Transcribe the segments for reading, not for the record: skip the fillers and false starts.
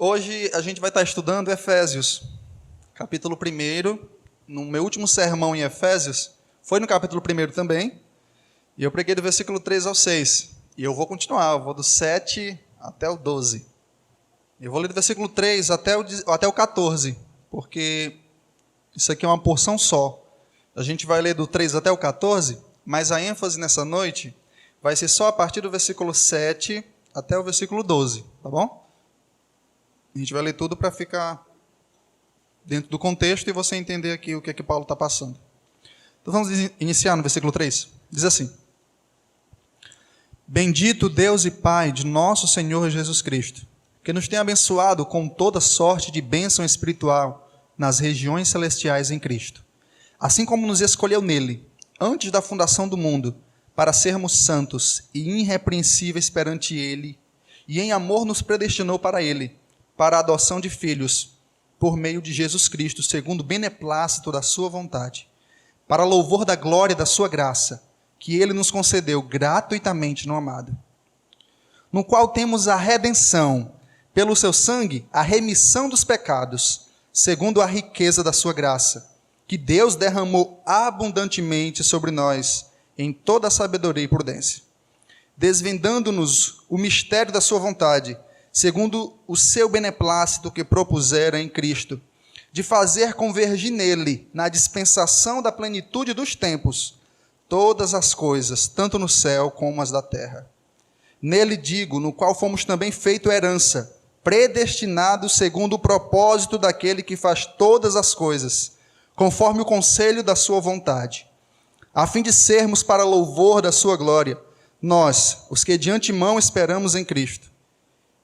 Hoje a gente vai estar estudando Efésios, capítulo 1. No meu último sermão em Efésios, foi no capítulo 1 também, e eu preguei do versículo 3 ao 6. E eu vou continuar, eu vou do 7 até o 12. Eu vou ler do versículo 3 até o 14, porque isso aqui é uma porção só. A gente vai ler do 3 até o 14, mas a ênfase nessa noite vai ser só a partir do versículo 7 até o versículo 12, tá bom? A gente vai ler tudo para ficar dentro do contexto e você entender aqui o que é que Paulo está passando. Então vamos iniciar no versículo 3. Diz assim: Bendito Deus e Pai de nosso Senhor Jesus Cristo, que nos tem abençoado com toda sorte de bênção espiritual nas regiões celestiais em Cristo, assim como nos escolheu nele, antes da fundação do mundo, para sermos santos e irrepreensíveis perante ele, e em amor nos predestinou para ele, para a adoção de filhos, por meio de Jesus Cristo, segundo o beneplácito da sua vontade, para louvor da glória da sua graça, que ele nos concedeu gratuitamente no amado, no qual temos a redenção, pelo seu sangue, a remissão dos pecados, segundo a riqueza da sua graça, que Deus derramou abundantemente sobre nós, em toda a sabedoria e prudência, desvendando-nos o mistério da sua vontade, segundo o seu beneplácito que propusera em Cristo, de fazer convergir nele, na dispensação da plenitude dos tempos, todas as coisas, tanto no céu como as da terra. Nele digo, no qual fomos também feito herança, predestinados segundo o propósito daquele que faz todas as coisas, conforme o conselho da sua vontade, a fim de sermos para louvor da sua glória, nós, os que de antemão esperamos em Cristo,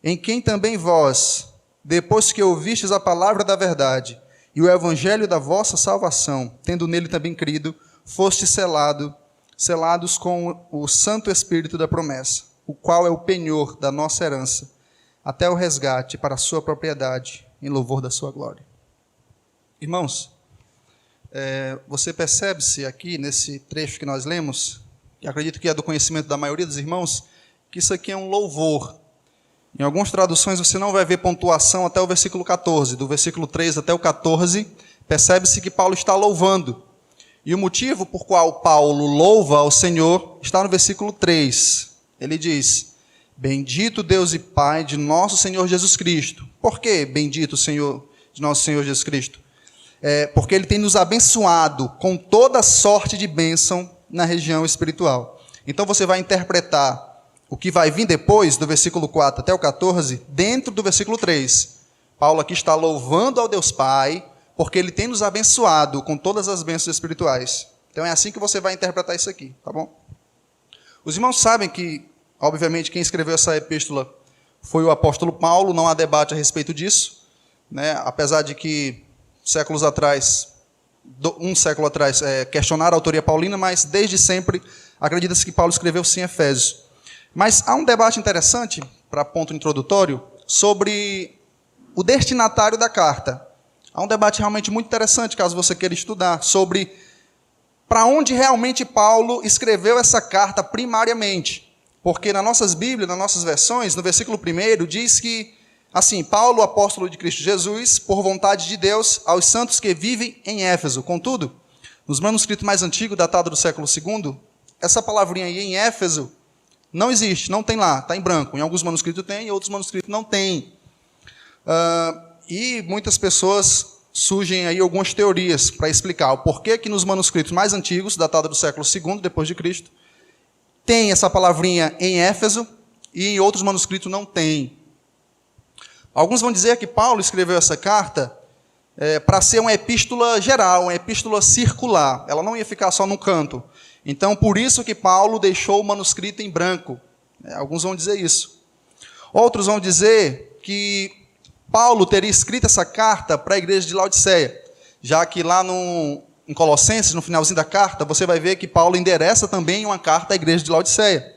em quem também vós, depois que ouvistes a palavra da verdade e o evangelho da vossa salvação, tendo nele também crido, fostes selados com o Santo Espírito da promessa, o qual é o penhor da nossa herança, até o resgate para a sua propriedade, em louvor da sua glória. Irmãos, você percebe-se aqui nesse trecho que nós lemos, que acredito que é do conhecimento da maioria dos irmãos, que isso aqui é um louvor. Em algumas traduções você não vai ver pontuação até o versículo 14, do versículo 3 até o 14, percebe-se que Paulo está louvando. E o motivo por qual Paulo louva ao Senhor está no versículo 3. Ele diz: Bendito Deus e Pai de nosso Senhor Jesus Cristo. Por que bendito Senhor de nosso Senhor Jesus Cristo? Porque Ele tem nos abençoado com toda sorte de bênção na região espiritual. Então você vai interpretar o que vai vir depois, do versículo 4 até o 14, dentro do versículo 3. Paulo aqui está louvando ao Deus Pai, porque Ele tem nos abençoado com todas as bênçãos espirituais. Então é assim que você vai interpretar isso aqui, tá bom? Os irmãos sabem que, obviamente, quem escreveu essa epístola foi o apóstolo Paulo, não há debate a respeito disso, né? Apesar de que um século atrás, questionaram a autoria paulina, mas desde sempre acredita-se que Paulo escreveu sim Efésios. Mas há um debate interessante, para ponto introdutório, sobre o destinatário da carta. Há um debate realmente muito interessante, caso você queira estudar, sobre para onde realmente Paulo escreveu essa carta primariamente. Porque nas nossas Bíblias, nas nossas versões, no versículo 1, diz que, assim, Paulo, apóstolo de Cristo Jesus, por vontade de Deus, aos santos que vivem em Éfeso. Contudo, nos manuscritos mais antigos, datados do século II, essa palavrinha aí em Éfeso não existe, não tem lá, está em branco. Em alguns manuscritos tem, em outros manuscritos não tem. E muitas pessoas surgem aí algumas teorias para explicar o porquê que nos manuscritos mais antigos, datados do século II, depois de Cristo, tem essa palavrinha em Éfeso e em outros manuscritos não tem. Alguns vão dizer que Paulo escreveu essa carta para ser uma epístola geral, uma epístola circular. Ela não ia ficar só num canto. Então, por isso que Paulo deixou o manuscrito em branco. Alguns vão dizer isso. Outros vão dizer que Paulo teria escrito essa carta para a igreja de Laodiceia, já que lá em Colossenses, no finalzinho da carta, você vai ver que Paulo endereça também uma carta à igreja de Laodiceia.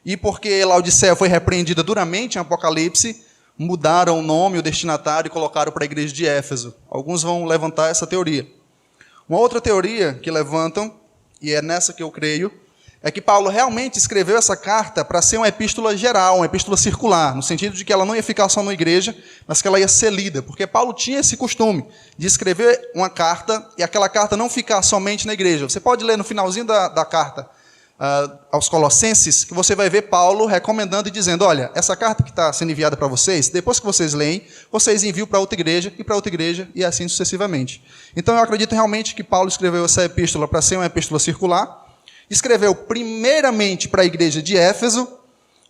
E porque Laodiceia foi repreendida duramente em Apocalipse, mudaram o nome, o destinatário, e colocaram para a igreja de Éfeso. Alguns vão levantar essa teoria. Uma outra teoria que levantam, e é nessa que eu creio, é que Paulo realmente escreveu essa carta para ser uma epístola geral, uma epístola circular, no sentido de que ela não ia ficar só na igreja, mas que ela ia ser lida, porque Paulo tinha esse costume de escrever uma carta e aquela carta não ficar somente na igreja. Você pode ler no finalzinho da carta aos Colossenses, que você vai ver Paulo recomendando e dizendo: olha, essa carta que está sendo enviada para vocês, depois que vocês leem, vocês enviam para outra igreja e para outra igreja e assim sucessivamente. Então eu acredito realmente que Paulo escreveu essa epístola para ser uma epístola circular. Escreveu primeiramente para a igreja de Éfeso.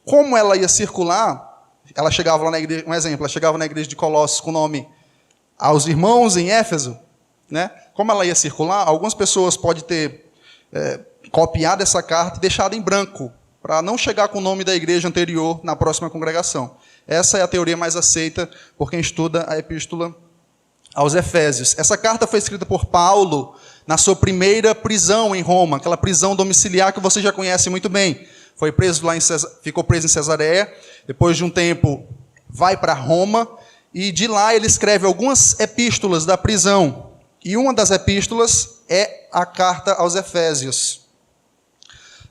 Como ela ia circular, ela chegava lá na igreja, um exemplo, ela chegava na igreja de Colossos com o nome aos irmãos em Éfeso, né? Como ela ia circular, algumas pessoas podem ter copiado essa carta e deixado em branco, para não chegar com o nome da igreja anterior na próxima congregação. Essa é a teoria mais aceita por quem estuda a epístola aos Efésios. Essa carta foi escrita por Paulo na sua primeira prisão em Roma, aquela prisão domiciliar que você já conhece muito bem. Foi preso lá ficou preso em Cesareia, depois de um tempo vai para Roma, e de lá ele escreve algumas epístolas da prisão. E uma das epístolas é a carta aos Efésios.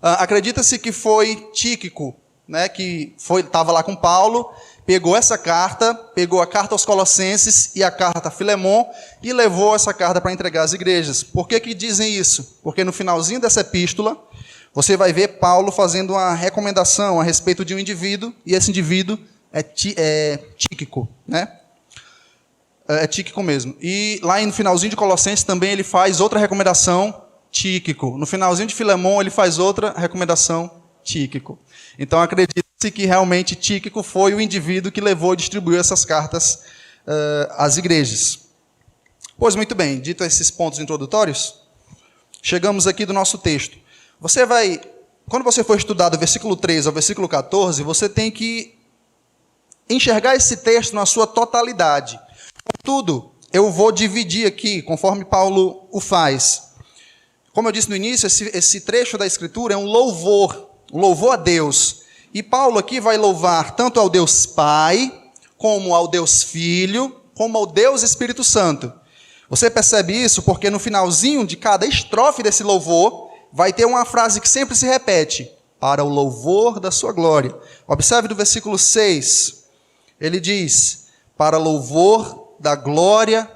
Acredita-se que foi Tíquico, né, que estava lá com Paulo, pegou essa carta, pegou a carta aos Colossenses e a carta a Filemon e levou essa carta para entregar às igrejas. Por que dizem isso? Porque no finalzinho dessa epístola, você vai ver Paulo fazendo uma recomendação a respeito de um indivíduo, e esse indivíduo é Tíquico, né? É Tíquico mesmo. E lá no finalzinho de Colossenses também ele faz outra recomendação, Tíquico. No finalzinho de Filemon ele faz outra recomendação, Tíquico. Então acredita-se que realmente Tíquico foi o indivíduo que levou e distribuiu essas cartas às igrejas. Pois muito bem, dito esses pontos introdutórios, chegamos aqui do nosso texto. Quando você for estudar do versículo 13 ao versículo 14, você tem que enxergar esse texto na sua totalidade. Contudo, eu vou dividir aqui, conforme Paulo o faz. Como eu disse no início, esse trecho da Escritura é um louvor a Deus. E Paulo aqui vai louvar tanto ao Deus Pai, como ao Deus Filho, como ao Deus Espírito Santo. Você percebe isso porque no finalzinho de cada estrofe desse louvor, vai ter uma frase que sempre se repete: para o louvor da sua glória. Observe no versículo 6, ele diz: para louvor da glória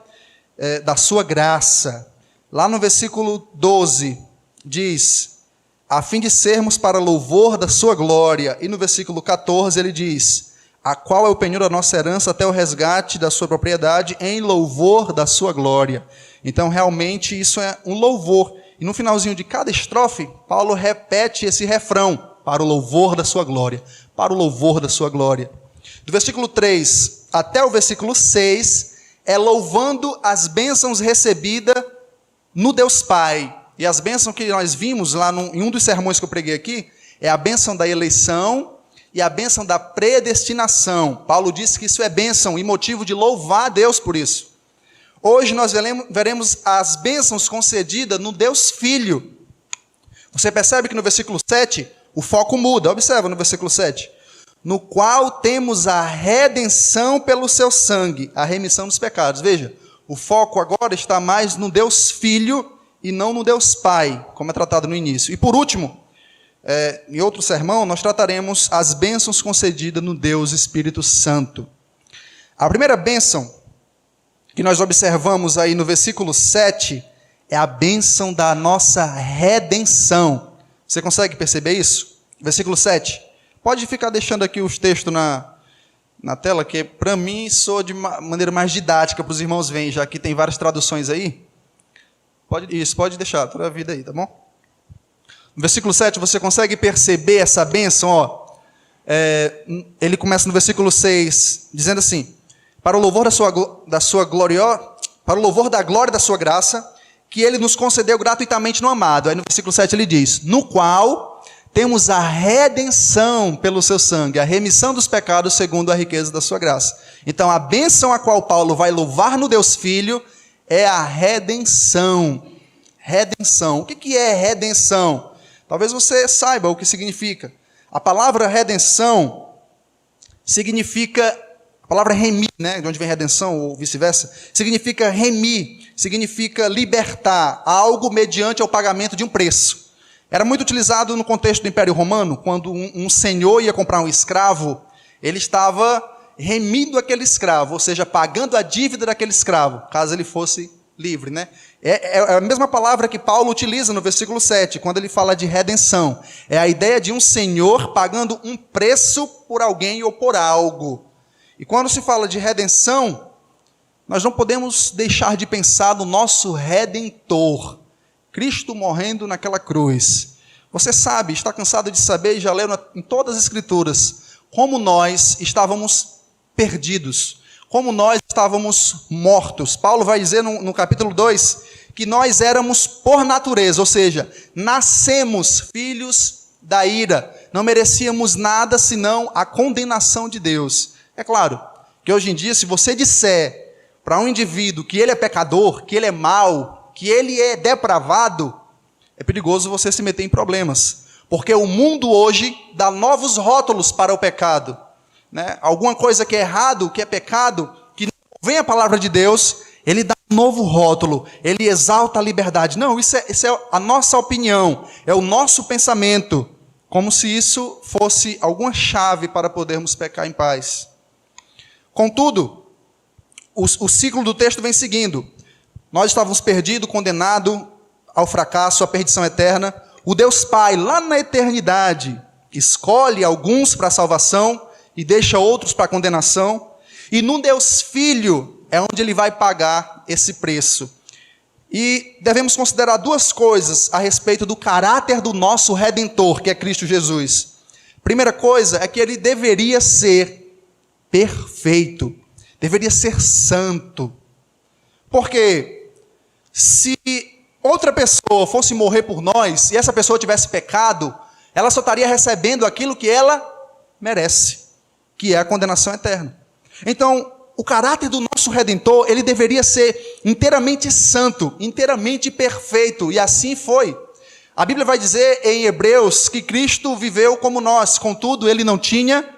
da sua graça. Lá no versículo 12, diz: a fim de sermos para louvor da sua glória. E no versículo 14 ele diz: a qual é o penhor da nossa herança até o resgate da sua propriedade em louvor da sua glória. Então realmente isso é um louvor. E no finalzinho de cada estrofe, Paulo repete esse refrão: para o louvor da sua glória, para o louvor da sua glória. Do versículo 3 até o versículo 6 é louvando as bênçãos recebidas no Deus Pai. E as bênçãos que nós vimos lá em um dos sermões que eu preguei aqui, é a bênção da eleição e a bênção da predestinação. Paulo disse que isso é bênção e motivo de louvar a Deus por isso. Hoje nós veremos as bênçãos concedidas no Deus Filho. Você percebe que no versículo 7, o foco muda. Observa no versículo 7. No qual temos a redenção pelo seu sangue, a remissão dos pecados. Veja, o foco agora está mais no Deus Filho e não no Deus Pai, como é tratado no início. E por último, em outro sermão, nós trataremos as bênçãos concedidas no Deus Espírito Santo. A primeira bênção que nós observamos aí no versículo 7 é a bênção da nossa redenção. Você consegue perceber isso? Versículo 7. Pode ficar deixando aqui os textos na tela, que para mim soa de maneira mais didática para os irmãos verem, já que tem várias traduções aí. Pode deixar toda a vida aí, tá bom? No versículo 7 você consegue perceber essa bênção, ó. Ele começa no versículo 6, dizendo assim: para o louvor para o louvor da glória da sua graça, que ele nos concedeu gratuitamente no amado. Aí no versículo 7 ele diz: no qual temos a redenção pelo seu sangue, a remissão dos pecados segundo a riqueza da sua graça. Então a bênção a qual Paulo vai louvar no Deus Filho é a redenção. Redenção. O que é redenção? Talvez você saiba o que significa. A palavra redenção significa, a palavra remir, né, de onde vem redenção ou vice-versa, significa remir, significa libertar algo mediante ao pagamento de um preço. Era muito utilizado no contexto do Império Romano, quando um senhor ia comprar um escravo, ele estava remindo aquele escravo, ou seja, pagando a dívida daquele escravo, caso ele fosse livre, né? É a mesma palavra que Paulo utiliza no versículo 7, quando ele fala de redenção. É a ideia de um senhor pagando um preço por alguém ou por algo. E quando se fala de redenção, nós não podemos deixar de pensar no nosso Redentor, Cristo morrendo naquela cruz. Você sabe, está cansado de saber e já leu em todas as Escrituras, como nós estávamos perdidos, como nós estávamos mortos. Paulo vai dizer no capítulo 2 que nós éramos por natureza, ou seja, nascemos filhos da ira, não merecíamos nada senão a condenação de Deus. É claro que hoje em dia, se você disser para um indivíduo que ele é pecador, que ele é mau, que ele é depravado, é perigoso você se meter em problemas, porque o mundo hoje dá novos rótulos para o pecado, né? Alguma coisa que é errado, que é pecado, que não vem a palavra de Deus, ele dá um novo rótulo, ele exalta a liberdade. Não, isso é a nossa opinião, é o nosso pensamento, como se isso fosse alguma chave para podermos pecar em paz. Contudo, o ciclo do texto vem seguindo. Nós estávamos perdidos, condenados ao fracasso, à perdição eterna. O Deus Pai, lá na eternidade, escolhe alguns para a salvação e deixa outros para a condenação. E no Deus Filho é onde ele vai pagar esse preço. E devemos considerar duas coisas a respeito do caráter do nosso Redentor, que é Cristo Jesus. Primeira coisa é que ele deveria ser perfeito, deveria ser santo. Porque se outra pessoa fosse morrer por nós, e essa pessoa tivesse pecado, ela só estaria recebendo aquilo que ela merece, que é a condenação eterna. Então, o caráter do nosso Redentor, ele deveria ser inteiramente santo, inteiramente perfeito, e assim foi. A Bíblia vai dizer em Hebreus que Cristo viveu como nós, contudo, ele não tinha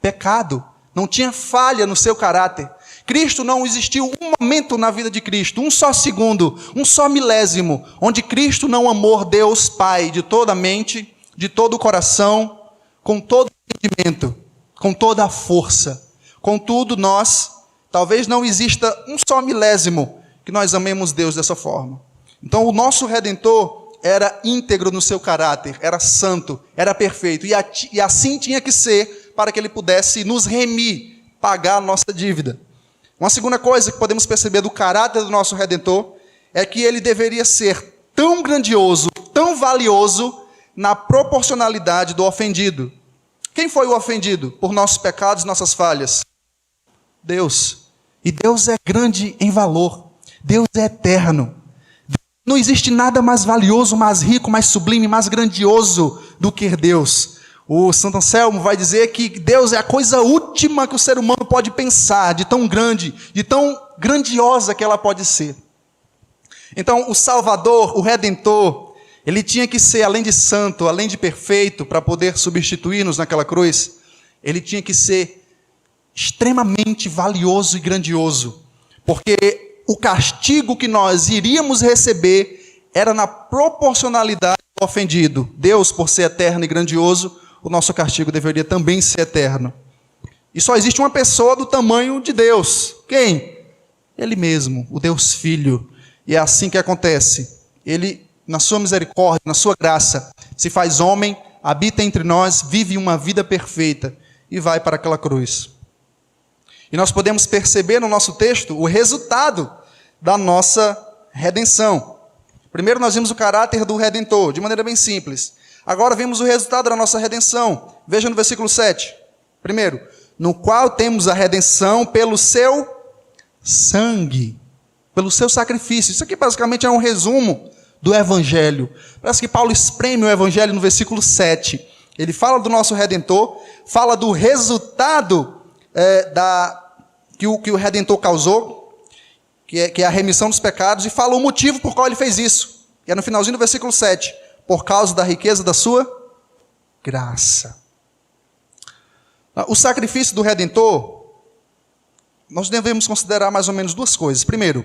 pecado, não tinha falha no seu caráter. Cristo, não existiu um momento na vida de Cristo, um só segundo, um só milésimo, onde Cristo não amou Deus Pai de toda a mente, de todo o coração, com todo o entendimento, com toda a força. Contudo, talvez não exista um só milésimo que nós amemos Deus dessa forma. Então, o nosso Redentor era íntegro no seu caráter, era santo, era perfeito, e assim tinha que ser para que ele pudesse nos remir, pagar a nossa dívida. Uma segunda coisa que podemos perceber do caráter do nosso Redentor é que ele deveria ser tão grandioso, tão valioso na proporcionalidade do ofendido. Quem foi o ofendido por nossos pecados e nossas falhas? Deus. E Deus é grande em valor. Deus é eterno. Não existe nada mais valioso, mais rico, mais sublime, mais grandioso do que Deus. O Santo Anselmo vai dizer que Deus é a coisa última que o ser humano pode pensar, de tão grande, de tão grandiosa que ela pode ser. Então, o Salvador, o Redentor, ele tinha que ser, além de santo, além de perfeito, para poder substituir-nos naquela cruz, ele tinha que ser extremamente valioso e grandioso, porque o castigo que nós iríamos receber era na proporcionalidade do ofendido. Deus, por ser eterno e grandioso, o nosso castigo deveria também ser eterno. E só existe uma pessoa do tamanho de Deus. Quem? Ele mesmo, o Deus Filho. E é assim que acontece. Ele, na sua misericórdia, na sua graça, se faz homem, habita entre nós, vive uma vida perfeita e vai para aquela cruz. E nós podemos perceber no nosso texto o resultado da nossa redenção. Primeiro nós vimos o caráter do Redentor, de maneira bem simples. Agora vemos o resultado da nossa redenção. Veja no versículo 7. Primeiro, no qual temos a redenção pelo seu sangue, pelo seu sacrifício. Isso aqui basicamente é um resumo do Evangelho. Parece que Paulo espreme o Evangelho no versículo 7. Ele fala do nosso Redentor, fala do resultado que o Redentor causou, que é a remissão dos pecados, e fala o motivo por qual ele fez isso. E é no finalzinho do versículo 7. Por causa da riqueza da sua graça. O sacrifício do Redentor, nós devemos considerar mais ou menos duas coisas. Primeiro,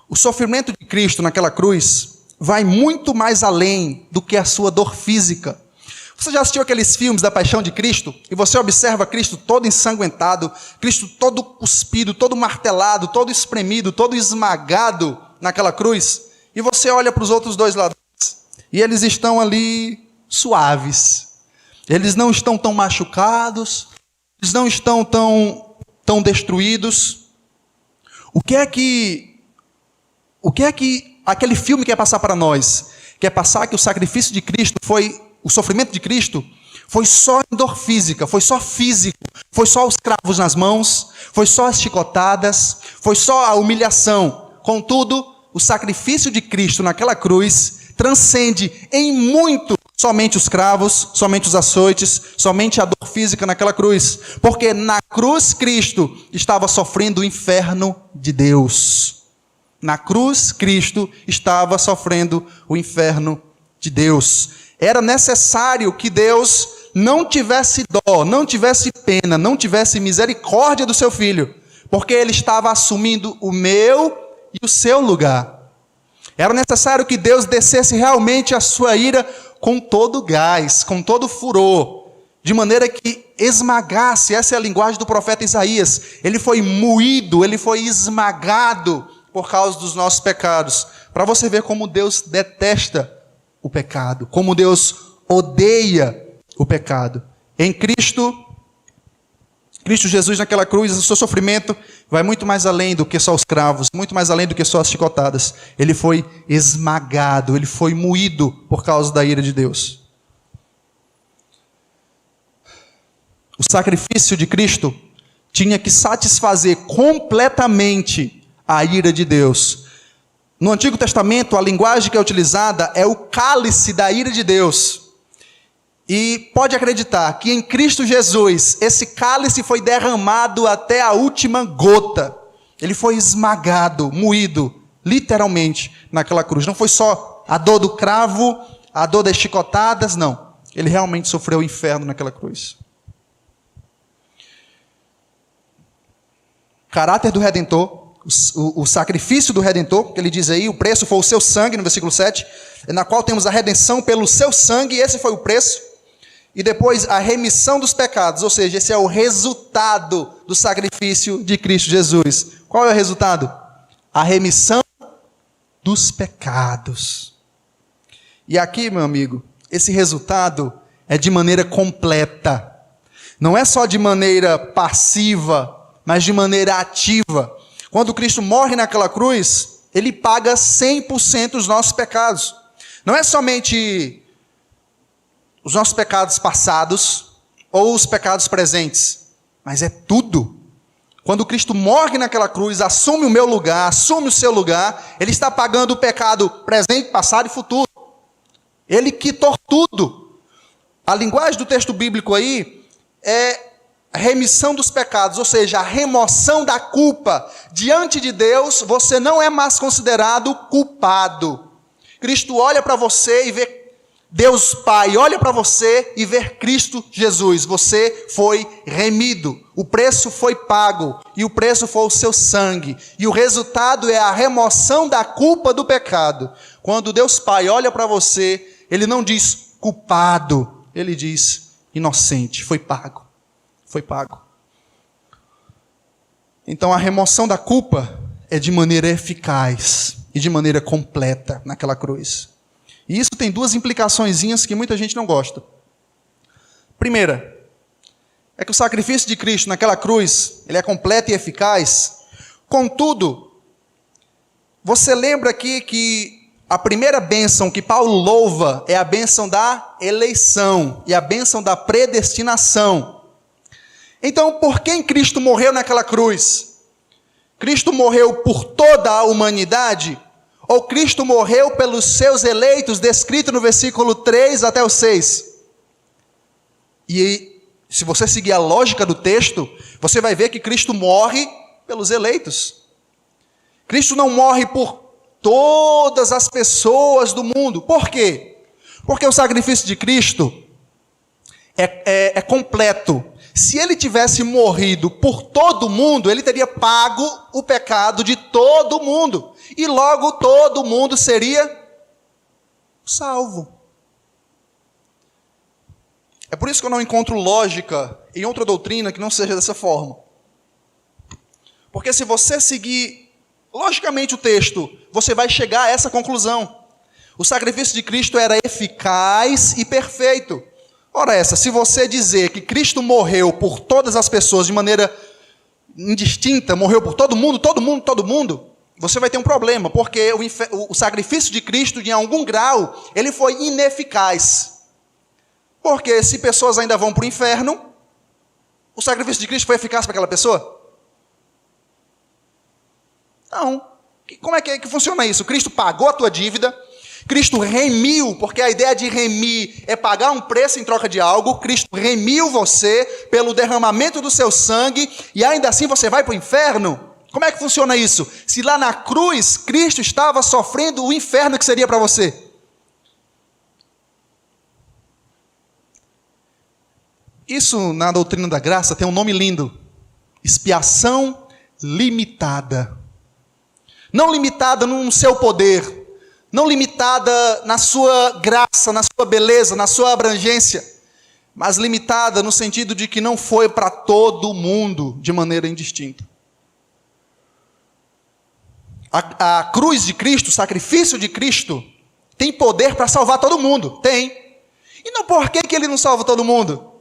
o sofrimento de Cristo naquela cruz vai muito mais além do que a sua dor física. Você já assistiu aqueles filmes da Paixão de Cristo? E você observa Cristo todo ensanguentado, Cristo todo cuspido, todo martelado, todo espremido, todo esmagado naquela cruz. E você olha para os outros dois ladrões e eles estão ali suaves. Eles não estão tão machucados, eles não estão tão destruídos. O que é que aquele filme quer passar para nós? Quer passar que o sacrifício de Cristo o sofrimento de Cristo foi só em dor física, foi só físico, foi só os cravos nas mãos, foi só as chicotadas, foi só a humilhação. Contudo, o sacrifício de Cristo naquela cruz transcende em muito somente os cravos, somente os açoites, somente a dor física naquela cruz. Porque na cruz Cristo estava sofrendo o inferno de Deus. Na cruz Cristo estava sofrendo o inferno de Deus. Era necessário que Deus não tivesse dó, não tivesse pena, não tivesse misericórdia do seu filho, porque ele estava assumindo o meu e o seu lugar. Era necessário que Deus descesse realmente a sua ira com todo gás, com todo furor, de maneira que esmagasse. Essa é a linguagem do profeta Isaías. Ele foi moído, ele foi esmagado por causa dos nossos pecados. Para você ver como Deus detesta o pecado, como Deus odeia o pecado. Em Cristo Jesus naquela cruz, o seu sofrimento vai muito mais além do que só os cravos, muito mais além do que só as chicotadas. Ele foi esmagado, ele foi moído por causa da ira de Deus. O sacrifício de Cristo tinha que satisfazer completamente a ira de Deus. No Antigo Testamento, a linguagem que é utilizada é o cálice da ira de Deus. E pode acreditar que em Cristo Jesus, esse cálice foi derramado até a última gota. Ele foi esmagado, moído, literalmente, naquela cruz. Não foi só a dor do cravo, a dor das chicotadas, não. Ele realmente sofreu o inferno naquela cruz. O caráter do Redentor, o sacrifício do Redentor, que ele diz aí, o preço foi o seu sangue, no versículo 7, na qual temos a redenção pelo seu sangue, esse foi o preço. E depois a remissão dos pecados, ou seja, esse é o resultado do sacrifício de Cristo Jesus. Qual é o resultado? A remissão dos pecados. E aqui, meu amigo, esse resultado é de maneira completa. Não é só de maneira passiva, mas de maneira ativa. Quando Cristo morre naquela cruz, ele paga 100% dos nossos pecados. Não é somente os nossos pecados passados ou os pecados presentes, mas é tudo. Quando Cristo morre naquela cruz, assume o meu lugar, assume o seu lugar, ele está pagando o pecado presente, passado e futuro. Ele quitou tudo. A linguagem do texto bíblico aí é a remissão dos pecados, ou seja, a remoção da culpa. Diante de Deus, você não é mais considerado culpado. Cristo olha para você e vê Deus Pai, olha para você e vê Cristo Jesus. Você foi remido, o preço foi pago, e o preço foi o seu sangue. E o resultado é a remoção da culpa do pecado. Quando Deus Pai olha para você, ele não diz culpado, ele diz inocente, foi pago. Foi pago. Então a remoção da culpa é de maneira eficaz e de maneira completa naquela cruz. E isso tem duas implicaçõezinhas que muita gente não gosta. Primeira, é que o sacrifício de Cristo naquela cruz, ele é completo e eficaz. Contudo, você lembra aqui que a primeira bênção que Paulo louva é a bênção da eleição e a bênção da predestinação. Então, por quem Cristo morreu naquela cruz? Cristo morreu por toda a humanidade? Ou Cristo morreu pelos seus eleitos, descrito no versículo 3 até o 6? E se você seguir a lógica do texto, você vai ver que Cristo morre pelos eleitos. Cristo não morre por todas as pessoas do mundo. Por quê? Porque o sacrifício de Cristo é completo. Se ele tivesse morrido por todo mundo, ele teria pago o pecado de todo mundo. E logo todo mundo seria salvo. É por isso que eu não encontro lógica em outra doutrina que não seja dessa forma. Porque se você seguir logicamente o texto, você vai chegar a essa conclusão. O sacrifício de Cristo era eficaz e perfeito. Ora essa, se você dizer que Cristo morreu por todas as pessoas de maneira indistinta, morreu por todo mundo, você vai ter um problema, porque o sacrifício de Cristo, em algum grau, ele foi ineficaz. Porque se pessoas ainda vão para o inferno, o sacrifício de Cristo foi eficaz para aquela pessoa? Não. Como é que funciona isso? Cristo pagou a tua dívida, Cristo remiu, porque a ideia de remir é pagar um preço em troca de algo. Cristo remiu você pelo derramamento do seu sangue, e ainda assim você vai para o inferno? Como é que funciona isso? Se lá na cruz, Cristo estava sofrendo o inferno que seria para você. Isso na doutrina da graça tem um nome lindo: expiação limitada. Não limitada no seu poder, não limitada na sua graça, na sua beleza, na sua abrangência, mas limitada no sentido de que não foi para todo mundo de maneira indistinta. A cruz de Cristo, o sacrifício de Cristo, tem poder para salvar todo mundo. Tem. E não por que ele não salva todo mundo?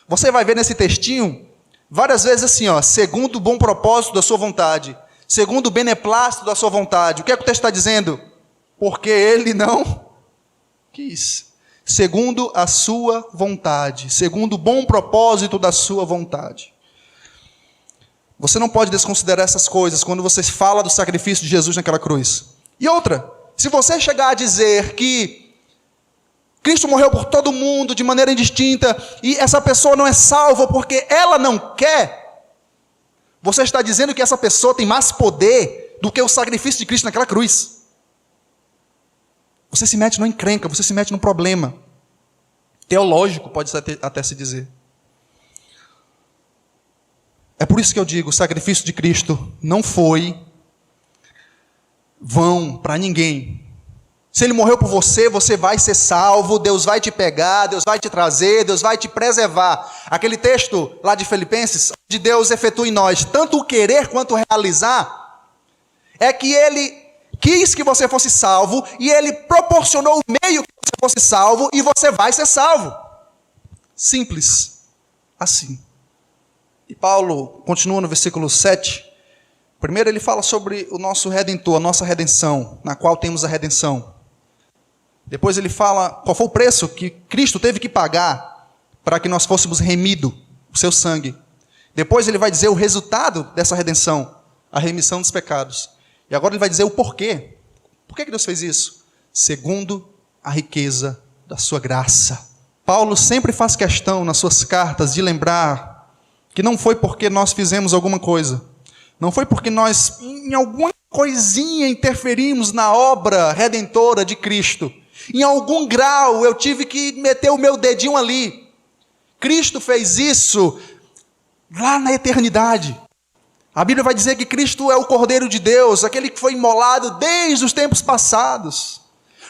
Você vai ver nesse textinho várias vezes assim, segundo o bom propósito da sua vontade, segundo o beneplácito da sua vontade. O que é que o texto está dizendo? Porque ele não quis. Segundo a sua vontade, segundo o bom propósito da sua vontade. Você não pode desconsiderar essas coisas quando você fala do sacrifício de Jesus naquela cruz. E outra, se você chegar a dizer que Cristo morreu por todo mundo de maneira indistinta e essa pessoa não é salva porque ela não quer, você está dizendo que essa pessoa tem mais poder do que o sacrifício de Cristo naquela cruz. Você se mete numa encrenca, você se mete num problema teológico, pode até se dizer. É por isso que eu digo, o sacrifício de Cristo não foi vão para ninguém. Se ele morreu por você, você vai ser salvo, Deus vai te pegar, Deus vai te trazer, Deus vai te preservar. Aquele texto lá de Filipenses, de Deus efetua em nós tanto o querer quanto o realizar, é que ele quis que você fosse salvo, e ele proporcionou o meio que você fosse salvo, e você vai ser salvo. Simples assim. E Paulo continua no versículo 7. Primeiro ele fala sobre o nosso Redentor, a nossa redenção, na qual temos a redenção. Depois ele fala qual foi o preço que Cristo teve que pagar para que nós fôssemos remidos, o seu sangue. Depois ele vai dizer o resultado dessa redenção, a remissão dos pecados. E agora ele vai dizer o porquê. Por que Deus fez isso? Segundo a riqueza da sua graça. Paulo sempre faz questão nas suas cartas de lembrar que não foi porque nós fizemos alguma coisa, não foi porque nós em alguma coisinha interferimos na obra redentora de Cristo. Em algum grau eu tive que meter o meu dedinho ali. Cristo fez isso lá na eternidade. A Bíblia vai dizer que Cristo é o Cordeiro de Deus, aquele que foi imolado desde os tempos passados.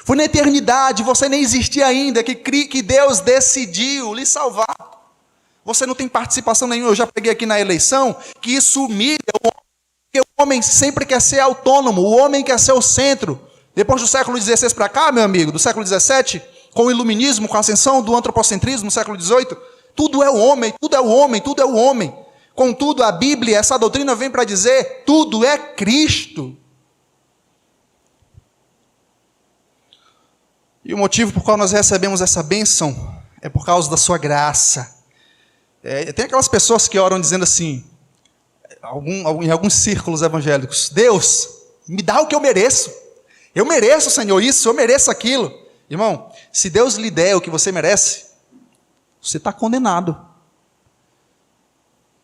Foi na eternidade, você nem existia ainda, que Deus decidiu lhe salvar. Você não tem participação nenhuma. Eu já peguei aqui na eleição que isso humilha o homem, porque o homem sempre quer ser autônomo, o homem quer ser o centro. Depois do século XVI para cá, meu amigo, do século XVII, com o iluminismo, com a ascensão do antropocentrismo no século XVIII, tudo é o homem, tudo é o homem, tudo é o homem. Contudo, a Bíblia, essa doutrina vem para dizer, tudo é Cristo. E o motivo por qual nós recebemos essa bênção é por causa da sua graça. Tem aquelas pessoas que oram dizendo assim, em alguns círculos evangélicos, Deus, me dá o que eu mereço. Eu mereço, Senhor, isso, eu mereço aquilo. Irmão, se Deus lhe der o que você merece, você está condenado.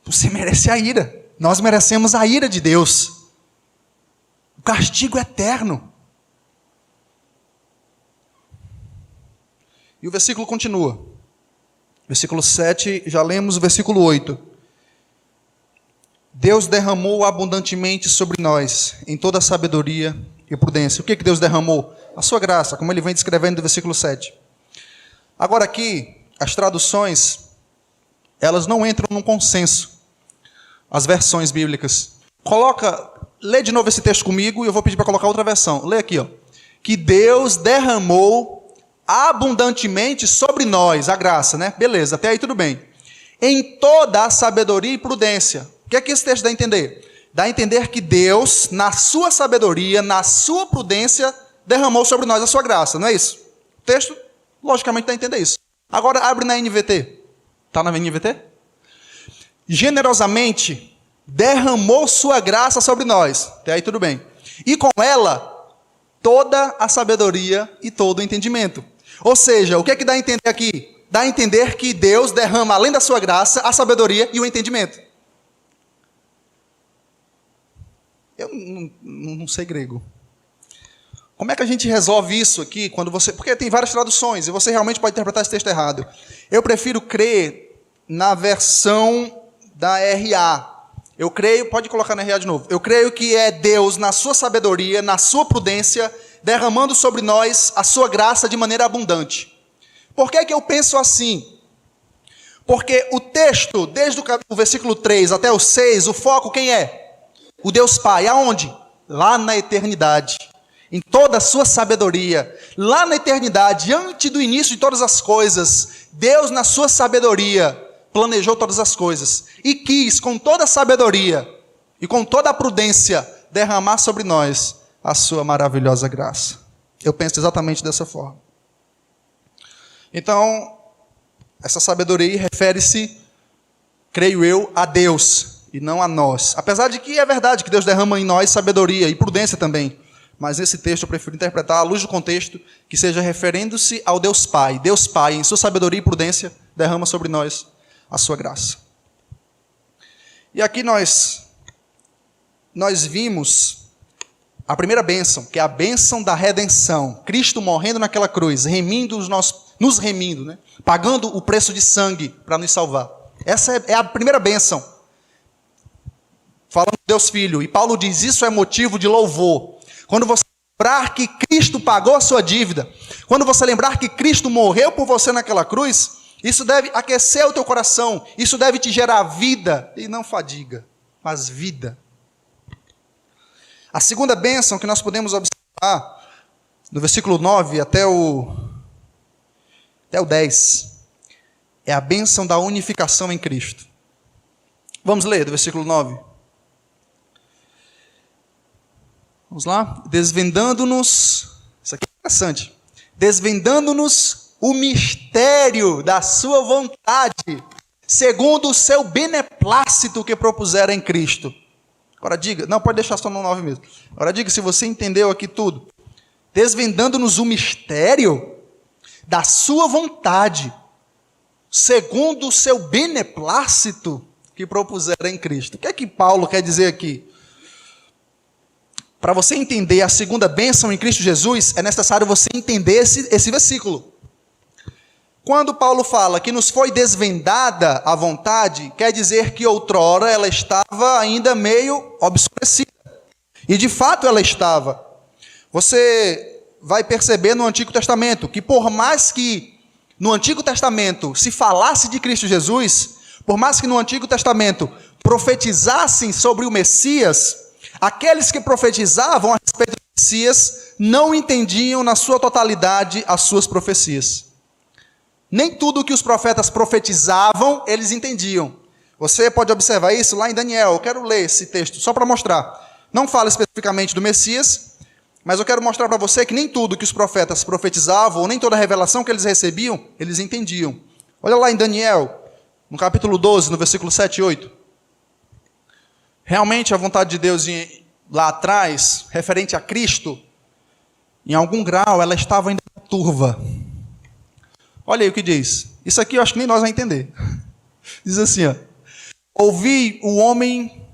Você merece a ira. Nós merecemos a ira de Deus. O castigo eterno. E o versículo continua. Versículo 7, já lemos o versículo 8. Deus derramou abundantemente sobre nós, em toda sabedoria e prudência. O que Deus derramou? A sua graça, como ele vem descrevendo no versículo 7. Agora aqui, as traduções, elas não entram num consenso. As versões bíblicas. Lê de novo esse texto comigo e eu vou pedir para colocar outra versão. Lê aqui, ó. Que Deus derramou abundantemente sobre nós a graça, né? Beleza, até aí tudo bem. Em toda a sabedoria e prudência. O que é que esse texto dá a entender? Dá a entender que Deus, na sua sabedoria, na sua prudência, derramou sobre nós a sua graça, não é isso? O texto, logicamente, dá a entender isso. Agora, abre na NVT. Está na NVT? Generosamente, derramou sua graça sobre nós. Até aí tudo bem. E com ela, toda a sabedoria e todo o entendimento. Ou seja, o que é que dá a entender aqui? Dá a entender que Deus derrama, além da sua graça, a sabedoria e o entendimento. Eu não sei grego. Como é que a gente resolve isso aqui? Porque tem várias traduções, e você realmente pode interpretar esse texto errado. Eu prefiro crer na versão da RA. Eu creio, pode colocar na RA de novo. Eu creio que é Deus, na sua sabedoria, na sua prudência, derramando sobre nós a sua graça de maneira abundante. Por que é que eu penso assim? Porque o texto, desde o versículo 3 até o 6, o foco quem é? O Deus Pai. Aonde? Lá na eternidade. Em toda a sua sabedoria. Lá na eternidade, antes do início de todas as coisas, Deus, na sua sabedoria, planejou todas as coisas. E quis, com toda a sabedoria e com toda a prudência, derramar sobre nós a sua maravilhosa graça. Eu penso exatamente dessa forma. Então, essa sabedoria refere-se, creio eu, a Deus e não a nós. Apesar de que é verdade que Deus derrama em nós sabedoria e prudência também. Mas esse texto eu prefiro interpretar à luz do contexto, que seja referendo-se ao Deus Pai. Deus Pai, em sua sabedoria e prudência, derrama sobre nós a sua graça. E aqui nós vimos a primeira bênção, que é a bênção da redenção. Cristo morrendo naquela cruz, nos remindo, né? Pagando o preço de sangue para nos salvar. Essa é a primeira bênção. Falando de Deus Filho. E Paulo diz, isso é motivo de louvor. Quando você lembrar que Cristo pagou a sua dívida, quando você lembrar que Cristo morreu por você naquela cruz, isso deve aquecer o teu coração, isso deve te gerar vida, e não fadiga, mas vida. A segunda bênção que nós podemos observar, no versículo 9 até o 10, é a bênção da unificação em Cristo. Vamos ler do versículo 9. Vamos lá? Desvendando-nos, isso aqui é interessante, desvendando-nos o mistério da sua vontade, segundo o seu beneplácito que propusera em Cristo. Agora diga, não, pode deixar só no 9 mesmo. Agora diga se você entendeu aqui tudo. Desvendando-nos o mistério da sua vontade, segundo o seu beneplácito que propusera em Cristo. O que é que Paulo quer dizer aqui? Para você entender a segunda bênção em Cristo Jesus, é necessário você entender esse versículo. Quando Paulo fala que nos foi desvendada a vontade, quer dizer que outrora ela estava ainda meio obscurecida. E de fato ela estava. Você vai perceber no Antigo Testamento que por mais que no Antigo Testamento se falasse de Cristo Jesus, por mais que no Antigo Testamento profetizassem sobre o Messias, aqueles que profetizavam a respeito do Messias não entendiam na sua totalidade as suas profecias. Nem tudo o que os profetas profetizavam, eles entendiam. Você pode observar isso lá em Daniel. Eu quero ler esse texto só para mostrar. Não fala especificamente do Messias, mas eu quero mostrar para você que nem tudo que os profetas profetizavam, ou nem toda a revelação que eles recebiam, eles entendiam. Olha lá em Daniel, no capítulo 12, no versículo 7 e 8. Realmente a vontade de Deus lá atrás, referente a Cristo, em algum grau ela estava ainda turva. Olha aí o que diz. Isso aqui eu acho que nem nós vamos entender. Diz assim, ó. Ouvi o homem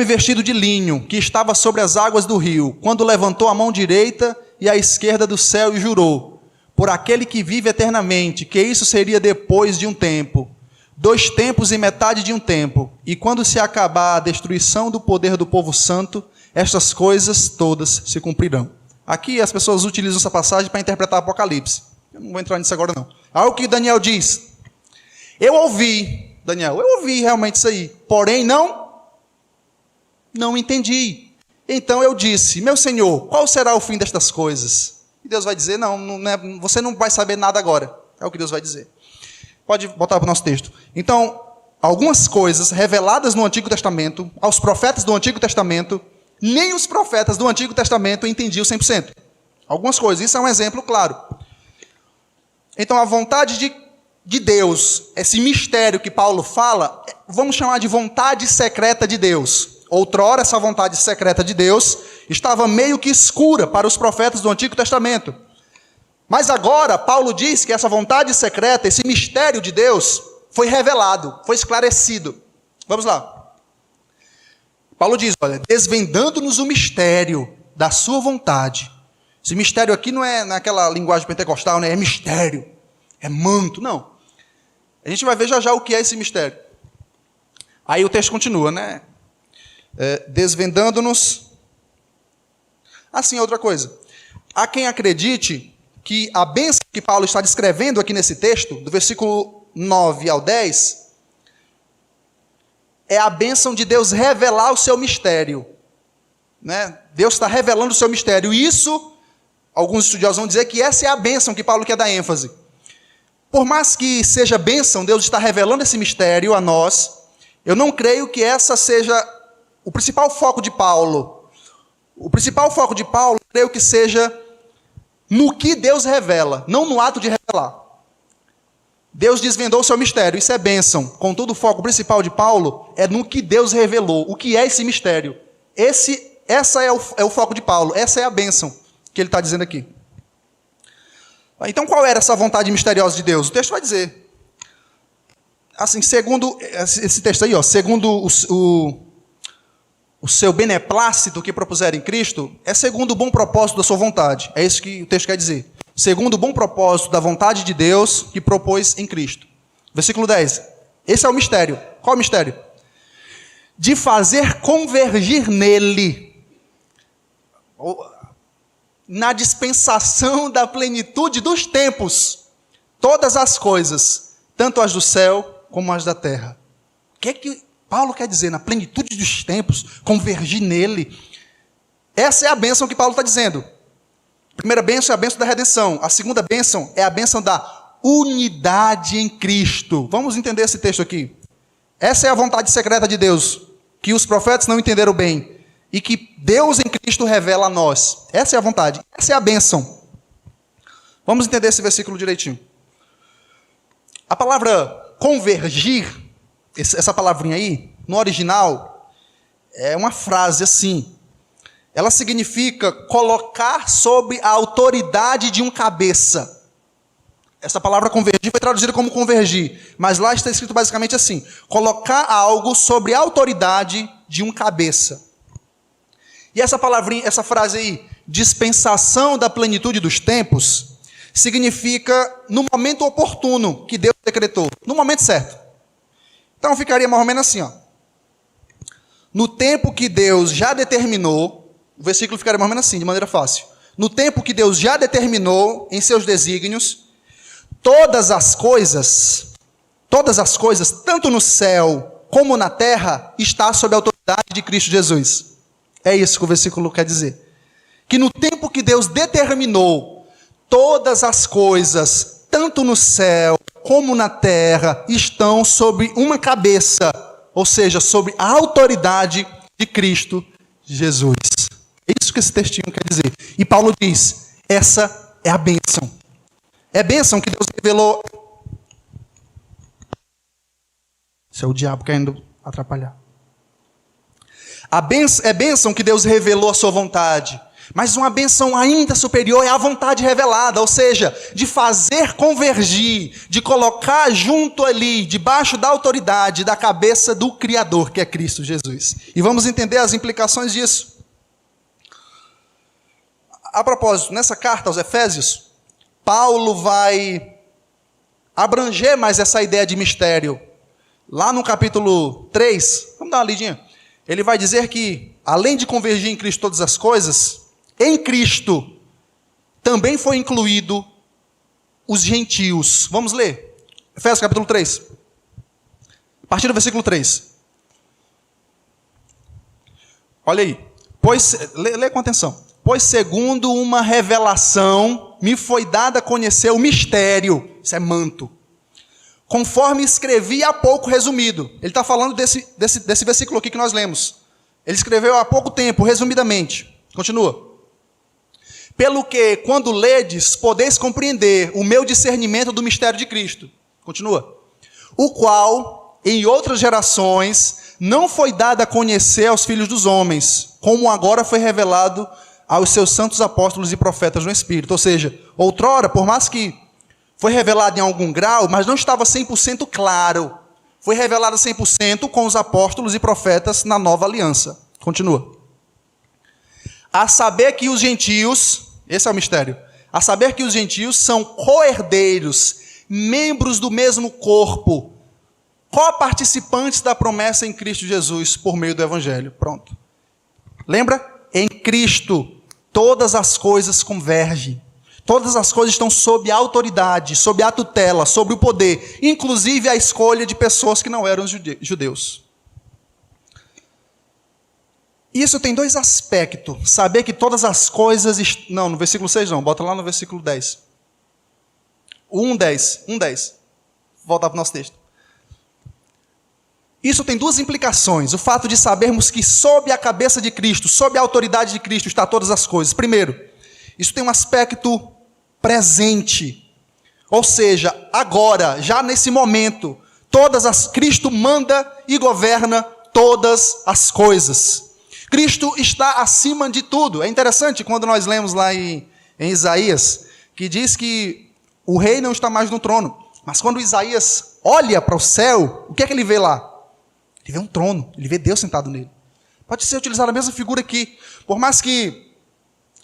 vestido de linho, que estava sobre as águas do rio, quando levantou a mão direita e a esquerda do céu e jurou, por aquele que vive eternamente, que isso seria depois de um tempo, 2 tempos e metade de um tempo, e quando se acabar a destruição do poder do povo santo, estas coisas todas se cumprirão. Aqui as pessoas utilizam essa passagem para interpretar Apocalipse. Eu não vou entrar nisso agora não. Olha o que Daniel diz. Eu ouvi, Daniel, eu ouvi realmente isso aí, porém não entendi. Então eu disse, meu Senhor, qual será o fim destas coisas? E Deus vai dizer, você não vai saber nada agora. É o que Deus vai dizer. Pode botar para o nosso texto. Então, algumas coisas reveladas no Antigo Testamento, aos profetas do Antigo Testamento, nem os profetas do Antigo Testamento entendiam 100%. Algumas coisas, isso é um exemplo claro. Então, a vontade de Deus, esse mistério que Paulo fala, vamos chamar de vontade secreta de Deus. Outrora, essa vontade secreta de Deus estava meio que escura para os profetas do Antigo Testamento. Mas agora, Paulo diz que essa vontade secreta, esse mistério de Deus, foi revelado, foi esclarecido. Vamos lá. Paulo diz, olha, desvendando-nos o mistério da sua vontade. Esse mistério aqui não é naquela linguagem pentecostal, né? É mistério, é manto, não. A gente vai ver já o que é esse mistério. Aí o texto continua, né? Desvendando-nos. Assim, outra coisa. Há quem acredite que a bênção que Paulo está descrevendo aqui nesse texto, do versículo 9 ao 10, é a bênção de Deus revelar o seu mistério. Né? Deus está revelando o seu mistério. E isso, alguns estudiosos vão dizer que essa é a bênção que Paulo quer dar ênfase. Por mais que seja bênção, Deus está revelando esse mistério a nós, eu não creio que essa seja o principal foco de Paulo. O principal foco de Paulo, creio que seja no que Deus revela, não no ato de revelar. Deus desvendou o seu mistério, isso é bênção. Contudo, o foco principal de Paulo é no que Deus revelou. O que é esse mistério? Essa é o foco de Paulo, essa é a bênção que ele está dizendo aqui. Então, qual era essa vontade misteriosa de Deus? O texto vai dizer. Assim, segundo esse texto aí, segundo o seu beneplácito que propuser em Cristo, é segundo o bom propósito da sua vontade. É isso que o texto quer dizer. Segundo o bom propósito da vontade de Deus que propôs em Cristo. Versículo 10. Esse é o mistério. Qual é o mistério? De fazer convergir nele, na dispensação da plenitude dos tempos, todas as coisas, tanto as do céu como as da terra. O que é que Paulo quer dizer? Na plenitude dos tempos, convergir nele. Essa é a bênção que Paulo está dizendo. A primeira bênção é a bênção da redenção. A segunda bênção é a bênção da unidade em Cristo. Vamos entender esse texto aqui. Essa é a vontade secreta de Deus, que os profetas não entenderam bem, e que Deus em Cristo revela a nós. Essa é a vontade, essa é a bênção. Vamos entender esse versículo direitinho. A palavra convergir, essa palavrinha aí, no original, é uma frase assim. Ela significa colocar sob a autoridade de um cabeça. Essa palavra convergir foi traduzida como convergir, mas lá está escrito basicamente assim: colocar algo sobre a autoridade de um cabeça. E essa palavrinha, essa frase aí, dispensação da plenitude dos tempos, significa no momento oportuno que Deus decretou, no momento certo. Então ficaria mais ou menos assim, no tempo que Deus já determinou, o versículo ficaria mais ou menos assim, de maneira fácil. No tempo que Deus já determinou em seus desígnios, todas as coisas, tanto no céu como na terra, está sob a autoridade de Cristo Jesus. É isso que o versículo quer dizer. Que no tempo que Deus determinou, todas as coisas, tanto no céu como na terra, estão sob uma cabeça, ou seja, sob a autoridade de Cristo Jesus. É isso que esse textinho quer dizer. E Paulo diz, essa é a bênção. É a bênção que Deus revelou. Isso é o diabo querendo atrapalhar. É bênção que Deus revelou a sua vontade. Mas uma bênção ainda superior é a vontade revelada, ou seja, de fazer convergir, de colocar junto ali, debaixo da autoridade, da cabeça do Criador, que é Cristo Jesus. E vamos entender as implicações disso. A propósito, nessa carta aos Efésios, Paulo vai abranger mais essa ideia de mistério. Lá no capítulo 3, vamos dar uma lidinha. Ele vai dizer que, além de convergir em Cristo todas as coisas, em Cristo também foi incluído os gentios. Vamos ler. Efésios capítulo 3. A partir do versículo 3. Olha aí. Lê com atenção. Pois segundo uma revelação, me foi dada a conhecer o mistério. Isso é manto. Conforme escrevi há pouco resumido. Ele está falando desse versículo aqui que nós lemos. Ele escreveu há pouco tempo, resumidamente. Continua. Pelo que, quando ledes, podeis compreender o meu discernimento do mistério de Cristo. Continua. O qual, em outras gerações, não foi dado a conhecer aos filhos dos homens, como agora foi revelado aos seus santos apóstolos e profetas no Espírito. Ou seja, outrora, por mais que foi revelado em algum grau, mas não estava 100% claro. Foi revelado 100% com os apóstolos e profetas na nova aliança. Continua. A saber que os gentios, esse é o mistério, a saber que os gentios são co-herdeiros, membros do mesmo corpo, co-participantes da promessa em Cristo Jesus, por meio do Evangelho. Pronto. Lembra? Em Cristo, todas as coisas convergem. Todas as coisas estão sob a autoridade, sob a tutela, sob o poder, inclusive a escolha de pessoas que não eram judeus. Isso tem dois aspectos. Saber que todas as coisas... Não, no versículo 6 não, bota lá no versículo 10. 1:10. Voltar para o nosso texto. Isso tem duas implicações. O fato de sabermos que sob a cabeça de Cristo, sob a autoridade de Cristo, está todas as coisas. Primeiro, isso tem um aspecto presente. Ou seja, agora, já nesse momento, Cristo manda e governa todas as coisas. Cristo está acima de tudo. É interessante quando nós lemos lá em Isaías, que diz que o rei não está mais no trono. Mas quando Isaías olha para o céu, o que é que ele vê lá? Ele vê um trono, ele vê Deus sentado nele. Pode ser utilizada a mesma figura aqui. Por mais que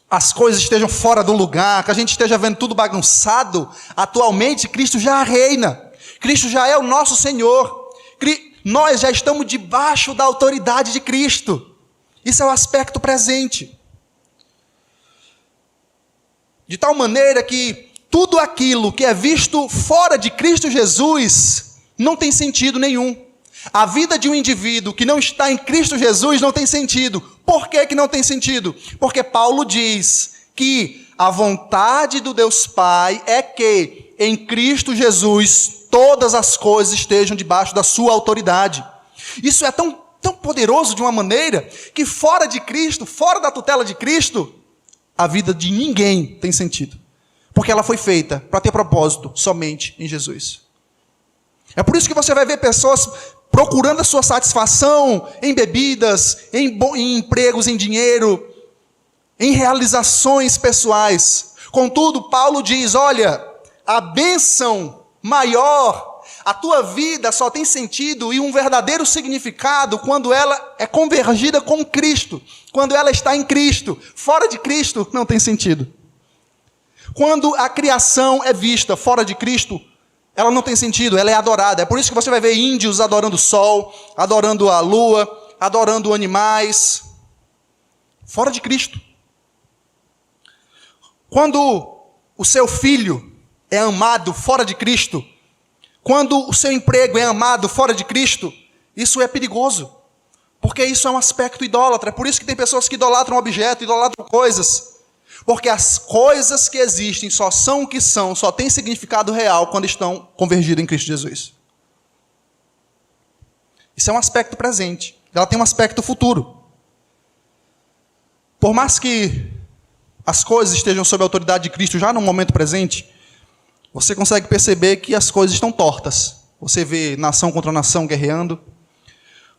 as coisas estejam fora do lugar, que a gente esteja vendo tudo bagunçado, atualmente Cristo já reina. Cristo já é o nosso Senhor. Nós já estamos debaixo da autoridade de Cristo. Isso é o aspecto presente. De tal maneira que tudo aquilo que é visto fora de Cristo Jesus não tem sentido nenhum. A vida de um indivíduo que não está em Cristo Jesus não tem sentido. Por que não tem sentido? Porque Paulo diz que a vontade do Deus Pai é que em Cristo Jesus todas as coisas estejam debaixo da sua autoridade. Isso é tão poderoso de uma maneira que fora de Cristo, fora da tutela de Cristo, a vida de ninguém tem sentido. Porque ela foi feita para ter propósito somente em Jesus. É por isso que você vai ver pessoas procurando a sua satisfação em bebidas, em empregos, em dinheiro, em realizações pessoais. Contudo, Paulo diz, olha, a bênção maior, a tua vida só tem sentido e um verdadeiro significado quando ela é convergida com Cristo, quando ela está em Cristo. Fora de Cristo, não tem sentido. Quando a criação é vista fora de Cristo, ela não tem sentido, ela é adorada. É por isso que você vai ver índios adorando o sol, adorando a lua, adorando animais. Fora de Cristo. Quando o seu filho é amado fora de Cristo, quando o seu emprego é amado fora de Cristo, isso é perigoso. Porque isso é um aspecto idólatra. É por isso que tem pessoas que idolatram objetos, idolatram coisas. Porque as coisas que existem só são o que são, só têm significado real quando estão convergidas em Cristo Jesus. Isso é um aspecto presente. Ela tem um aspecto futuro. Por mais que as coisas estejam sob a autoridade de Cristo já no momento presente, você consegue perceber que as coisas estão tortas. Você vê nação contra nação guerreando.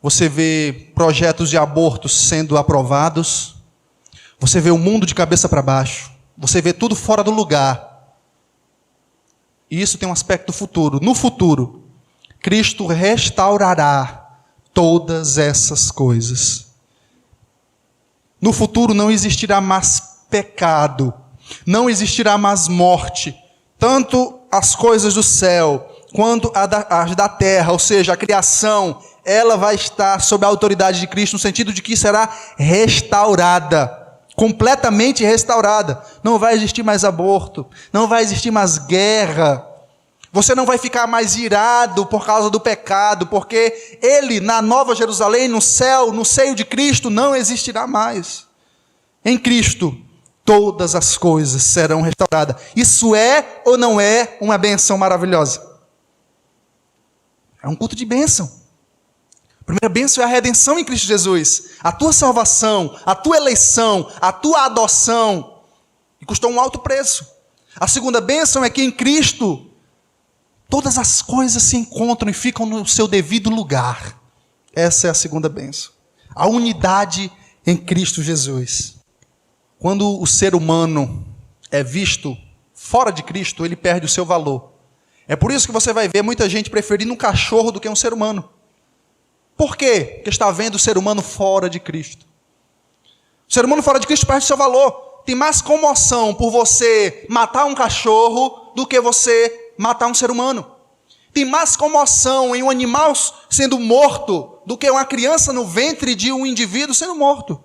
Você vê projetos de abortos sendo aprovados. Você vê o mundo de cabeça para baixo. Você vê tudo fora do lugar. E isso tem um aspecto futuro. No futuro, Cristo restaurará todas essas coisas. No futuro não existirá mais pecado. Não existirá mais morte. Tanto as coisas do céu, quanto as da terra, ou seja, a criação, ela vai estar sob a autoridade de Cristo, no sentido de que será restaurada. completamente restaurada. Não vai existir mais aborto, não vai existir mais guerra. Você não vai ficar mais irado por causa do pecado, porque ele, na Nova Jerusalém, no céu, no seio de Cristo, não existirá mais. Em Cristo, todas as coisas serão restauradas. Isso é ou não é uma bênção maravilhosa? É um culto de bênção. A primeira bênção é a redenção em Cristo Jesus. A tua salvação, a tua eleição, a tua adoção. E custou um alto preço. A segunda bênção é que em Cristo todas as coisas se encontram e ficam no seu devido lugar. Essa é a segunda bênção. A unidade em Cristo Jesus. Quando o ser humano é visto fora de Cristo, ele perde o seu valor. É por isso que você vai ver muita gente preferindo um cachorro do que um ser humano. Por quê? Porque está vendo o ser humano fora de Cristo. O ser humano fora de Cristo perde o seu valor. Tem mais comoção por você matar um cachorro do que você matar um ser humano. Tem mais comoção em um animal sendo morto do que uma criança no ventre de um indivíduo sendo morto.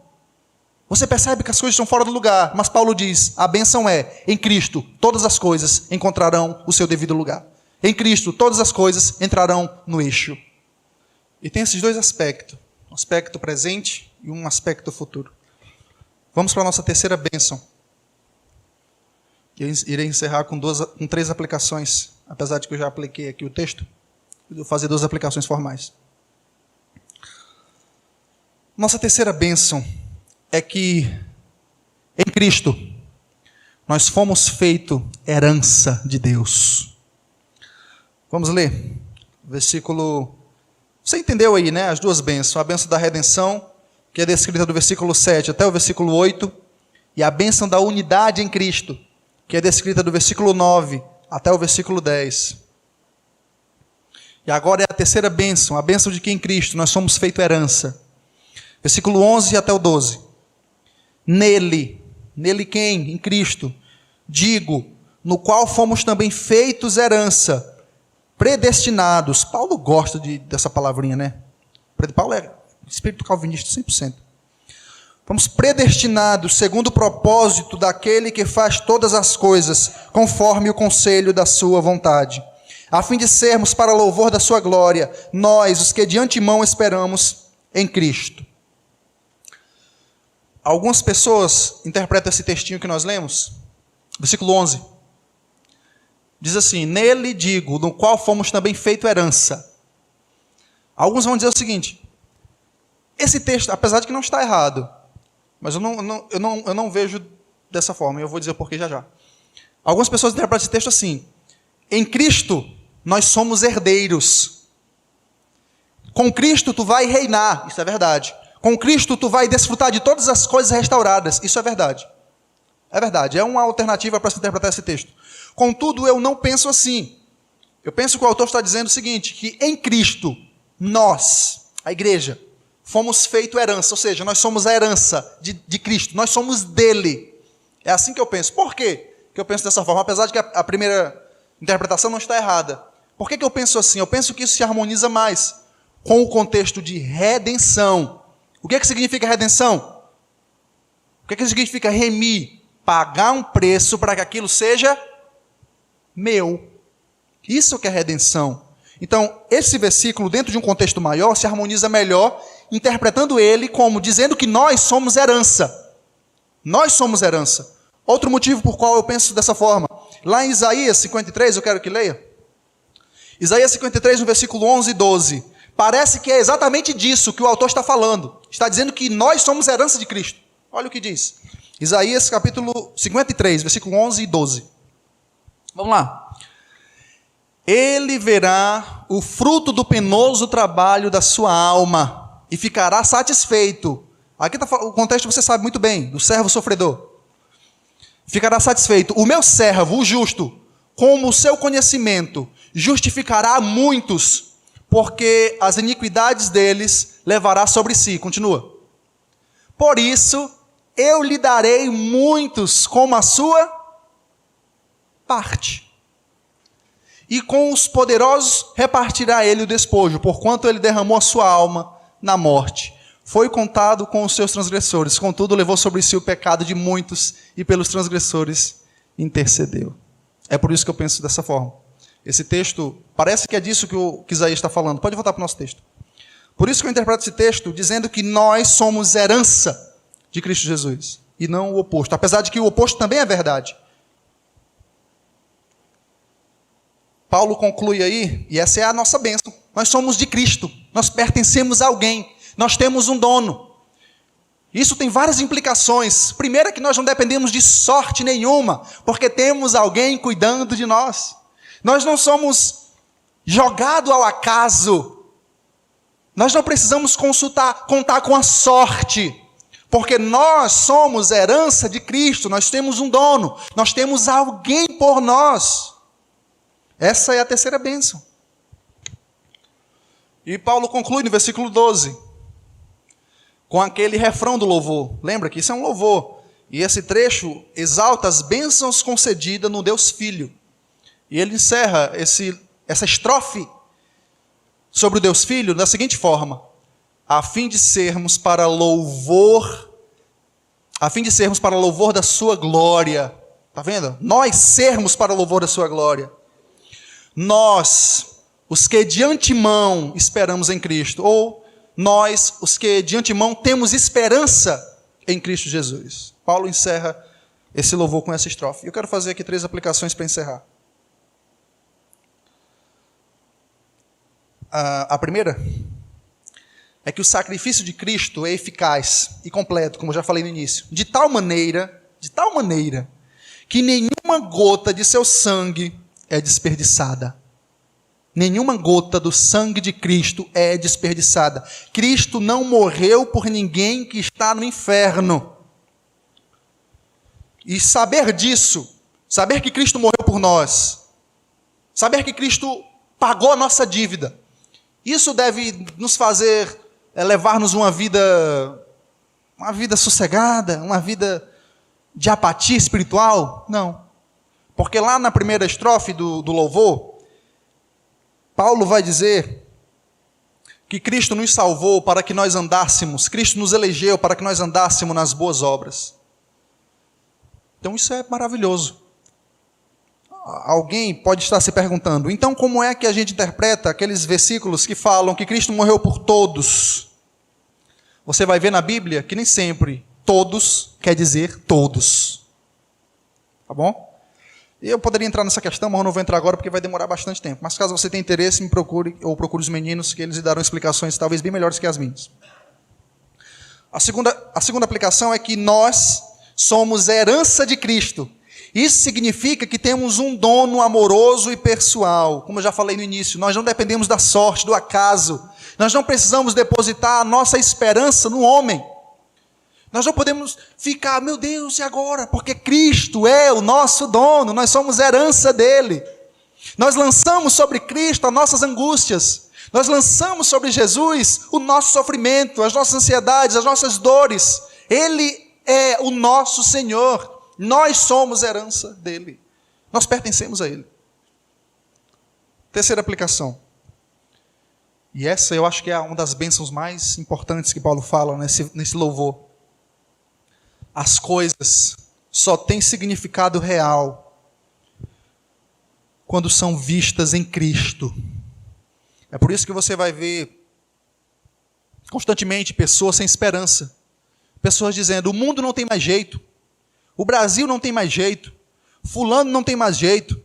Você percebe que as coisas estão fora do lugar, mas Paulo diz, a bênção é, em Cristo, todas as coisas encontrarão o seu devido lugar. Em Cristo, todas as coisas entrarão no eixo. E tem esses dois aspectos, um aspecto presente e um aspecto futuro. Vamos para a nossa terceira bênção. Eu irei encerrar com 3 aplicações, apesar de que eu já apliquei aqui o texto, eu vou fazer 2 aplicações formais. Nossa terceira bênção é que, em Cristo, nós fomos feitos herança de Deus. Vamos ler, versículo... Você entendeu aí, né, as 2 bênçãos, a bênção da redenção, que é descrita do versículo 7 até o versículo 8, e a bênção da unidade em Cristo, que é descrita do versículo 9 até o versículo 10. E agora é a terceira bênção, a bênção de que em Cristo nós somos feito herança. Versículo 11 até o 12. Nele quem? Em Cristo. Digo, no qual fomos também feitos herança, predestinados. Paulo gosta dessa palavrinha, né? Paulo é espírito calvinista 100%. Fomos predestinados segundo o propósito daquele que faz todas as coisas, conforme o conselho da sua vontade, a fim de sermos para louvor da sua glória, nós, os que de antemão esperamos em Cristo. Algumas pessoas interpretam esse textinho que nós lemos, versículo 11. Diz assim, nele digo, no qual fomos também feito herança. Alguns vão dizer o seguinte, esse texto, apesar de que não está errado, mas eu não vejo dessa forma, e eu vou dizer o porquê já já. Algumas pessoas interpretam esse texto assim, em Cristo nós somos herdeiros. Com Cristo tu vai reinar, isso é verdade. Com Cristo tu vai desfrutar de todas as coisas restauradas, isso é verdade. É verdade, é uma alternativa para se interpretar esse texto. Contudo, eu não penso assim. Eu penso que o autor está dizendo o seguinte, que em Cristo, nós, a igreja, fomos feito herança, ou seja, nós somos a herança de Cristo, nós somos dele. É assim que eu penso. Por quê que eu penso dessa forma? Apesar de que a primeira interpretação não está errada. Por que eu penso assim? Eu penso que isso se harmoniza mais com o contexto de redenção. O que significa redenção? O que significa remir? Pagar um preço para que aquilo seja meu. Isso que é redenção. Então, esse versículo, dentro de um contexto maior, se harmoniza melhor, interpretando ele como dizendo que nós somos herança. Nós somos herança. Outro motivo por qual eu penso dessa forma. Lá em Isaías 53, eu quero que leia. Isaías 53, no versículo 11 e 12. Parece que é exatamente disso que o autor está falando. Está dizendo que nós somos herança de Cristo. Olha o que diz. Isaías capítulo 53, versículo 11 e 12. Vamos lá. Ele verá o fruto do penoso trabalho da sua alma e ficará satisfeito. Aqui está o contexto, você sabe muito bem, do servo sofredor. Ficará satisfeito. O meu servo, o justo, como o seu conhecimento, justificará muitos, porque as iniquidades deles levará sobre si. Continua. Por isso, eu lhe darei muitos como a sua parte. E com os poderosos repartirá ele o despojo, porquanto ele derramou a sua alma na morte. foi contado com os seus transgressores, contudo levou sobre si o pecado de muitos e pelos transgressores intercedeu. É por isso que eu penso dessa forma. Esse texto, parece que é disso que Isaías está falando. Pode voltar para o nosso texto. Por isso que eu interpreto esse texto dizendo que nós somos herança de Cristo Jesus, e não o oposto. Apesar de que o oposto também é verdade. Paulo conclui aí, e essa é a nossa bênção. Nós somos de Cristo, nós pertencemos a alguém, nós temos um dono. Isso tem várias implicações. Primeiro é que nós não dependemos de sorte nenhuma, porque temos alguém cuidando de nós. Nós não somos jogados ao acaso. Nós não precisamos contar com a sorte, porque nós somos herança de Cristo, nós temos um dono, nós temos alguém por nós. Essa é a terceira bênção. E Paulo conclui no versículo 12, com aquele refrão do louvor. Lembra que isso é um louvor. E esse trecho exalta as bênçãos concedidas no Deus Filho. E ele encerra essa estrofe sobre o Deus Filho da seguinte forma: a fim de sermos para louvor da sua glória. Está vendo? Nós sermos para louvor da sua glória. Nós, os que de antemão esperamos em Cristo, ou nós, os que de antemão temos esperança em Cristo Jesus. Paulo encerra esse louvor com essa estrofe. Eu quero fazer aqui 3 aplicações para encerrar. A primeira é que o sacrifício de Cristo é eficaz e completo, como eu já falei no início, de tal maneira, que nenhuma gota de seu sangue é desperdiçada. Nenhuma gota do sangue de Cristo é desperdiçada. Cristo não morreu por ninguém que está no inferno. E saber disso, saber que Cristo morreu por nós, saber que Cristo pagou a nossa dívida, isso deve nos fazer levar-nos uma vida sossegada, uma vida de apatia espiritual? Não. Porque lá na primeira estrofe do louvor, Paulo vai dizer que Cristo nos salvou para que nós andássemos, Cristo nos elegeu para que nós andássemos nas boas obras. Então isso é maravilhoso. Alguém pode estar se perguntando, então como é que a gente interpreta aqueles versículos que falam que Cristo morreu por todos? Você vai ver na Bíblia que nem sempre todos quer dizer todos. Tá bom? Eu poderia entrar nessa questão, mas eu não vou entrar agora porque vai demorar bastante tempo. Mas caso você tenha interesse, me procure, ou procure os meninos, que eles lhe darão explicações talvez bem melhores que as minhas. A segunda aplicação é que nós somos herança de Cristo. Isso significa que temos um dono amoroso e pessoal. Como eu já falei no início, nós não dependemos da sorte, do acaso. Nós não precisamos depositar a nossa esperança no homem. Nós não podemos ficar, meu Deus, e agora? Porque Cristo é o nosso dono, nós somos herança dele. Nós lançamos sobre Cristo as nossas angústias. Nós lançamos sobre Jesus o nosso sofrimento, as nossas ansiedades, as nossas dores. Ele é o nosso Senhor. Nós somos herança dele. Nós pertencemos a ele. Terceira aplicação. E essa eu acho que é uma das bênçãos mais importantes que Paulo fala nesse louvor. As coisas só têm significado real quando são vistas em Cristo. É por isso que você vai ver constantemente pessoas sem esperança. Pessoas dizendo, o mundo não tem mais jeito. O Brasil não tem mais jeito. Fulano não tem mais jeito.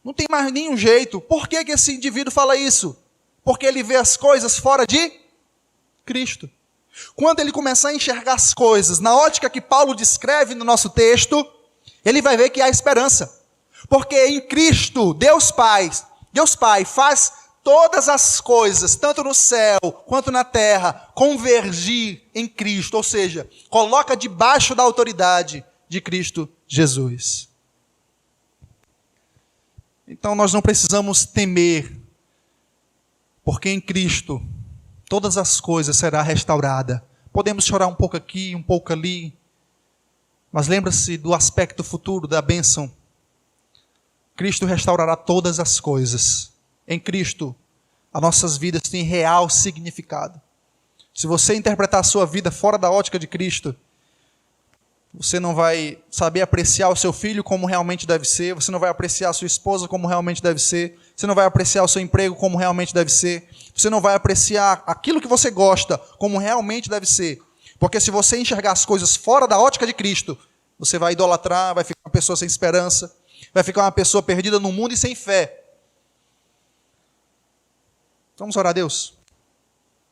Não tem mais nenhum jeito. Por que esse indivíduo fala isso? Porque ele vê as coisas fora de Cristo. Quando ele começar a enxergar as coisas na ótica que Paulo descreve no nosso texto, ele vai ver que há esperança. Porque em Cristo, Deus Pai faz todas as coisas, tanto no céu quanto na terra, convergir em Cristo. Ou seja, coloca debaixo da autoridade de Cristo Jesus. Então nós não precisamos temer, porque em Cristo todas as coisas serão restauradas. Podemos chorar um pouco aqui, um pouco ali, mas lembra-se do aspecto futuro da bênção. Cristo restaurará todas as coisas. Em Cristo, as nossas vidas têm real significado. Se você interpretar a sua vida fora da ótica de Cristo, você não vai saber apreciar o seu filho como realmente deve ser, você não vai apreciar a sua esposa como realmente deve ser, você não vai apreciar o seu emprego como realmente deve ser, você não vai apreciar aquilo que você gosta como realmente deve ser. Porque se você enxergar as coisas fora da ótica de Cristo, você vai idolatrar, vai ficar uma pessoa sem esperança, vai ficar uma pessoa perdida no mundo e sem fé. Vamos orar a Deus?